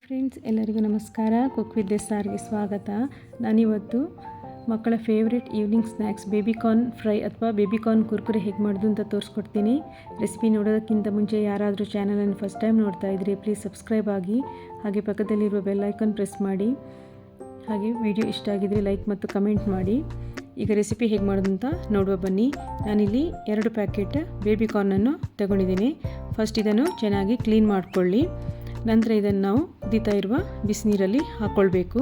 Friends, ಎಲ್ಲರಿಗೂ ನಮಸ್ಕಾರ. Cook with ಸಾರ್ಗೆ ಸ್ವಾಗತ. ನಾನಿವತ್ತು ಮಕ್ಕಳ favourite evening snacks baby corn fry ಅಥವಾ ಬೇಬಿಕಾರ್ನ್ ಕುರ್ಕುರೆ ಹೇಗೆ ಮಾಡೋದು ಅಂತ ತೋರಿಸ್ಕೊಡ್ತೀನಿ. ರೆಸಿಪಿ ನೋಡೋದಕ್ಕಿಂತ ಮುಂಚೆ ಯಾರಾದರೂ ಚಾನಲನ್ನು ಫಸ್ಟ್ ಟೈಮ್ ನೋಡ್ತಾ ಇದ್ದರೆ ಪ್ಲೀಸ್ ಸಬ್ಸ್ಕ್ರೈಬ್ ಆಗಿ, ಹಾಗೆ ಪಕ್ಕದಲ್ಲಿರುವ ಬೆಲ್ ಐಕಾನ್ ಪ್ರೆಸ್ ಮಾಡಿ, ಹಾಗೆ ವಿಡಿಯೋ ಇಷ್ಟ ಆಗಿದರೆ ಲೈಕ್ ಮತ್ತು ಕಮೆಂಟ್ ಮಾಡಿ. ಈಗ ರೆಸಿಪಿ ಹೇಗೆ ಮಾಡೋದು ಅಂತ ನೋಡುವ ಬನ್ನಿ. ನಾನಿಲ್ಲಿ 2 ಪ್ಯಾಕೆಟ್ ಬೇಬಿಕಾರ್ನನ್ನು ತಗೊಂಡಿದ್ದೀನಿ. ಫಸ್ಟ್ ಇದನ್ನು ಚೆನ್ನಾಗಿ ಕ್ಲೀನ್ ಮಾಡಿಕೊಳ್ಳಿ. ನಂತರ ಇದನ್ನು ನಾವು ಕುದೀತಾ ಇರುವ ಬಿಸಿನೀರಲ್ಲಿ ಹಾಕ್ಕೊಳ್ಬೇಕು.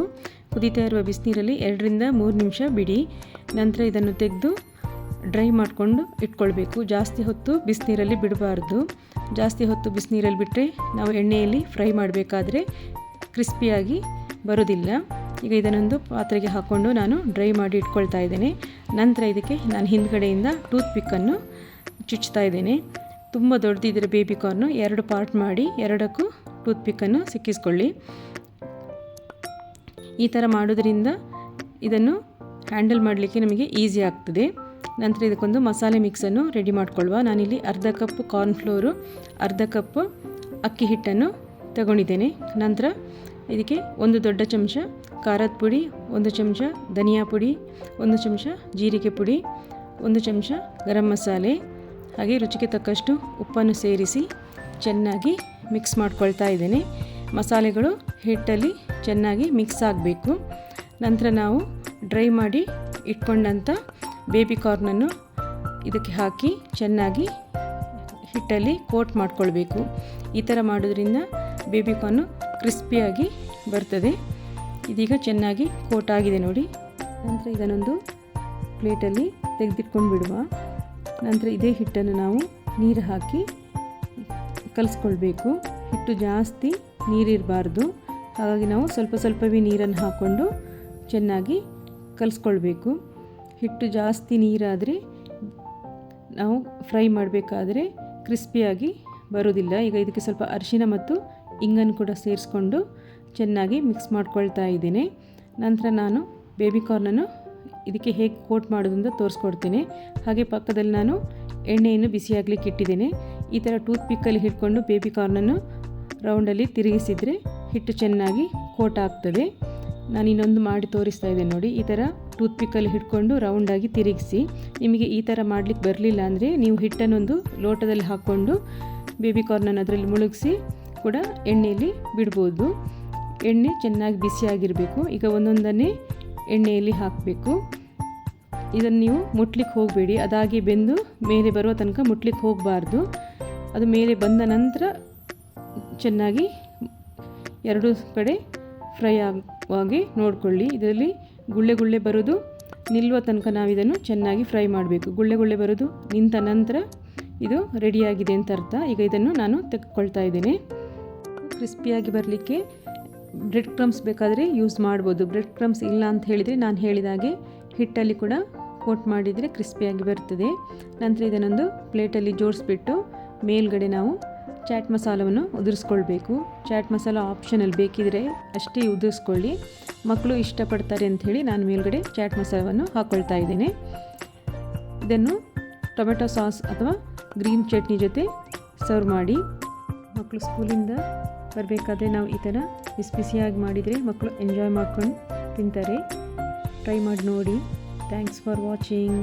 ಕುದೀತಾ ಇರುವ ಬಿಸಿನೀರಲ್ಲಿ 2 ರಿಂದ 3 ನಿಮಿಷ ಬಿಡಿ. ನಂತರ ಇದನ್ನು ತೆಗೆದು ಡ್ರೈ ಮಾಡಿಕೊಂಡು ಇಟ್ಕೊಳ್ಬೇಕು. ಜಾಸ್ತಿ ಹೊತ್ತು ಬಿಸಿನೀರಲ್ಲಿ ಬಿಡಬಾರ್ದು. ಜಾಸ್ತಿ ಹೊತ್ತು ಬಿಸಿನೀರಲ್ಲಿ ಬಿಟ್ಟರೆ ನಾವು ಎಣ್ಣೆಯಲ್ಲಿ ಫ್ರೈ ಮಾಡಬೇಕಾದ್ರೆ ಕ್ರಿಸ್ಪಿಯಾಗಿ ಬರೋದಿಲ್ಲ. ಈಗ ಇದನ್ನೊಂದು ಪಾತ್ರೆಗೆ ಹಾಕ್ಕೊಂಡು ನಾನು ಡ್ರೈ ಮಾಡಿ ಇಟ್ಕೊಳ್ತಾ ಇದ್ದೇನೆ. ನಂತರ ಇದಕ್ಕೆ ನಾನು ಹಿಂದ್ಗಡೆಯಿಂದ ಟೂತ್ ಪಿಕ್ಕನ್ನು ಚುಚ್ತಾ ಇದ್ದೇನೆ. ತುಂಬ ದೊಡ್ಡದಿದ್ದರೆ ಬೇಬಿಕಾರ್ನು 2 ಪಾರ್ಟ್ ಮಾಡಿ 2ಕ್ಕೂ ಟೂತ್ ಪಿಕ್ಕನ್ನು ಸಿಕ್ಕಿಸ್ಕೊಳ್ಳಿ. ಈ ಥರ ಮಾಡೋದ್ರಿಂದ ಇದನ್ನು ಹ್ಯಾಂಡಲ್ ಮಾಡಲಿಕ್ಕೆ ನಮಗೆ ಈಸಿ ಆಗ್ತದೆ. ನಂತರ ಇದಕ್ಕೊಂದು ಮಸಾಲೆ ಮಿಕ್ಸನ್ನು ರೆಡಿ ಮಾಡ್ಕೊಳ್ಳುವ. ನಾನಿಲ್ಲಿ ಅರ್ಧ ಕಪ್ ಕಾರ್ನ್ಫ್ಲೋರು, ಅರ್ಧ ಕಪ್ ಅಕ್ಕಿ ಹಿಟ್ಟನ್ನು ತಗೊಂಡಿದ್ದೇನೆ. ನಂತರ ಇದಕ್ಕೆ 1 ದೊಡ್ಡ ಚಮಚ ಖಾರದ ಪುಡಿ, 1 ಚಮಚ ಧನಿಯಾ ಪುಡಿ, 1 ಚಮಚ ಜೀರಿಗೆ ಪುಡಿ, 1 ಚಮಚ ಗರಂ ಮಸಾಲೆ, ಹಾಗೆ ರುಚಿಗೆ ತಕ್ಕಷ್ಟು ಉಪ್ಪನ್ನು ಸೇರಿಸಿ ಚೆನ್ನಾಗಿ ಮಿಕ್ಸ್ ಮಾಡ್ಕೊಳ್ತಾ ಇದ್ದೇನೆ. ಮಸಾಲೆಗಳು ಹಿಟ್ಟಲ್ಲಿ ಚೆನ್ನಾಗಿ ಮಿಕ್ಸ್ ಆಗಬೇಕು. ನಂತರ ನಾವು ಡ್ರೈ ಮಾಡಿ ಇಟ್ಕೊಂಡಂಥ ಬೇಬಿಕಾರ್ನನ್ನು ಇದಕ್ಕೆ ಹಾಕಿ ಚೆನ್ನಾಗಿ ಹಿಟ್ಟಲ್ಲಿ ಕೋಟ್ ಮಾಡ್ಕೊಳ್ಬೇಕು. ಈ ಥರ ಮಾಡೋದ್ರಿಂದ ಬೇಬಿಕಾರ್ನು ಕ್ರಿಸ್ಪಿಯಾಗಿ ಬರ್ತದೆ. ಇದೀಗ ಚೆನ್ನಾಗಿ ಕೋಟ್ ಆಗಿದೆ ನೋಡಿ. ನಂತರ ಇದನ್ನೊಂದು ಪ್ಲೇಟಲ್ಲಿ ತೆಗೆದಿಟ್ಕೊಂಡು ಬಿಡುವ. ನಂತರ ಇದೇ ಹಿಟ್ಟನ್ನು ನಾವು ನೀರು ಹಾಕಿ ಕಲಿಸ್ಕೊಳ್ಬೇಕು. ಹಿಟ್ಟು ಜಾಸ್ತಿ ನೀರಿರಬಾರ್ದು, ಹಾಗಾಗಿ ನಾವು ಸ್ವಲ್ಪವೇ ನೀರನ್ನು ಹಾಕ್ಕೊಂಡು ಚೆನ್ನಾಗಿ ಕಲಿಸ್ಕೊಳ್ಬೇಕು. ಹಿಟ್ಟು ಜಾಸ್ತಿ ನೀರಾದರೆ ನಾವು ಫ್ರೈ ಮಾಡಬೇಕಾದ್ರೆ ಕ್ರಿಸ್ಪಿಯಾಗಿ ಬರೋದಿಲ್ಲ. ಈಗ ಇದಕ್ಕೆ ಸ್ವಲ್ಪ ಅರಿಶಿನ ಮತ್ತು ಇಂಗನ್ನು ಕೂಡ ಸೇರಿಸ್ಕೊಂಡು ಚೆನ್ನಾಗಿ ಮಿಕ್ಸ್ ಮಾಡ್ಕೊಳ್ತಾ ಇದ್ದೇನೆ. ನಂತರ ನಾನು ಬೇಬಿಕಾರ್ನನ್ನು ಇದಕ್ಕೆ ಹೇಗೆ ಕೋಟ್ ಮಾಡೋದು ಅಂತ ತೋರಿಸ್ಕೊಡ್ತೇನೆ. ಹಾಗೆ ಪಕ್ಕದಲ್ಲಿ ನಾನು ಎಣ್ಣೆಯನ್ನು ಬಿಸಿಯಾಗಲಿಕ್ಕೆ ಇಟ್ಟಿದ್ದೇನೆ. ಈ ಥರ ಟೂತ್ ಪಿಕ್ಕಲ್ಲಿ ಹಿಡ್ಕೊಂಡು ಬೇಬಿಕಾರ್ನನ್ನು ರೌಂಡಲ್ಲಿ ತಿರುಗಿಸಿದರೆ ಹಿಟ್ಟು ಚೆನ್ನಾಗಿ ಕೋಟ್ ಆಗ್ತದೆ. ನಾನು ಇನ್ನೊಂದು ಮಾಡಿ ತೋರಿಸ್ತಾ ಇದ್ದೇನೆ ನೋಡಿ. ಈ ಥರ ಟೂತ್ ಪಿಕ್ಕಲ್ಲಿ ಹಿಡ್ಕೊಂಡು ರೌಂಡಾಗಿ ತಿರುಗಿಸಿ. ನಿಮಗೆ ಈ ಥರ ಮಾಡಲಿಕ್ಕೆ ಬರಲಿಲ್ಲ ಅಂದರೆ ನೀವು ಹಿಟ್ಟನ್ನೊಂದು ಲೋಟದಲ್ಲಿ ಹಾಕ್ಕೊಂಡು ಬೇಬಿಕಾರ್ನನ್ನು ಅದರಲ್ಲಿ ಮುಳುಗಿಸಿ ಕೂಡ ಎಣ್ಣೆಯಲ್ಲಿ ಬಿಡ್ಬೋದು. ಎಣ್ಣೆ ಚೆನ್ನಾಗಿ ಬಿಸಿಯಾಗಿರಬೇಕು. ಈಗ ಒಂದೊಂದನ್ನೇ ಎಣ್ಣೆಯಲ್ಲಿ ಹಾಕಬೇಕು. ಇದನ್ನು ನೀವು ಮುಟ್ಲಿಕ್ಕೆ ಹೋಗಬೇಡಿ. ಅದಾಗಿ ಬೆಂದು ಮೇಲೆ ಬರುವ ತನಕ ಮುಟ್ಲಿಕ್ಕೆ ಹೋಗಬಾರ್ದು. ಅದು ಮೇಲೆ ಬಂದ ನಂತರ ಚೆನ್ನಾಗಿ 2 ಕಡೆ ಫ್ರೈ ಆಗುವಾಗೆ ನೋಡಿಕೊಳ್ಳಿ. ಇದರಲ್ಲಿ ಗುಳ್ಳೆ ಬರೋದು ನಿಲ್ಲುವ ತನಕ ನಾವು ಇದನ್ನು ಚೆನ್ನಾಗಿ ಫ್ರೈ ಮಾಡಬೇಕು. ಗುಳ್ಳೆ ಬರೋದು ನಿಂತ ನಂತರ ಇದು ರೆಡಿಯಾಗಿದೆ ಅಂತ ಅರ್ಥ. ಈಗ ಇದನ್ನು ನಾನು ತೆಗೆದುಕೊಳ್ತಾ ಇದ್ದೇನೆ. ಕ್ರಿಸ್ಪಿಯಾಗಿ ಬರಲಿಕ್ಕೆ ಬ್ರೆಡ್ ಕ್ರಮ್ಸ್ ಬೇಕಾದರೆ ಯೂಸ್ ಮಾಡ್ಬೋದು. ಬ್ರೆಡ್ ಕ್ರಮ್ಸ್ ಇಲ್ಲ ಅಂತ ಹೇಳಿದರೆ ನಾನು ಹೇಳಿದಾಗೆ ಹಿಟ್ಟಲ್ಲಿ ಕೂಡ ಕೋಟ್ ಮಾಡಿದರೆ ಕ್ರಿಸ್ಪಿಯಾಗಿ ಬರ್ತದೆ. ನಂತರ ಇದನ್ನೊಂದು ಪ್ಲೇಟಲ್ಲಿ ಜೋಡಿಸ್ಬಿಟ್ಟು ಮೇಲ್ಗಡೆ ನಾವು ಚಾಟ್ ಮಸಾಲವನ್ನು ಉದುರಿಸ್ಕೊಳ್ಬೇಕು. ಚಾಟ್ ಮಸಾಲ ಆಪ್ಷನಲ್, ಬೇಕಿದ್ರೆ ಅಷ್ಟೇ ಉದುರಿಸ್ಕೊಳ್ಳಿ. ಮಕ್ಕಳು ಇಷ್ಟಪಡ್ತಾರೆ ಅಂಥೇಳಿ ನಾನು ಮೇಲ್ಗಡೆ ಚಾಟ್ ಮಸಾಲವನ್ನು ಹಾಕ್ಕೊಳ್ತಾ ಇದ್ದೇನೆ. ಇದನ್ನು ಟೊಮೆಟೊ ಸಾಸ್ ಅಥವಾ ಗ್ರೀನ್ ಚಟ್ನಿ ಜೊತೆ ಸರ್ವ್ ಮಾಡಿ. ಮಕ್ಕಳು ಸ್ಕೂಲಿಂದ ಬರಬೇಕಾದ್ರೆ ನಾವು ಈ ಥರ ಬಿಸಿಯಾಗಿ ಮಾಡಿದರೆ ಮಕ್ಕಳು ಎಂಜಾಯ್ ಮಾಡ್ಕೊಂಡು ತಿಂತಾರೆ. ಟ್ರೈ ಮಾಡಿ ನೋಡಿ. Thanks for watching.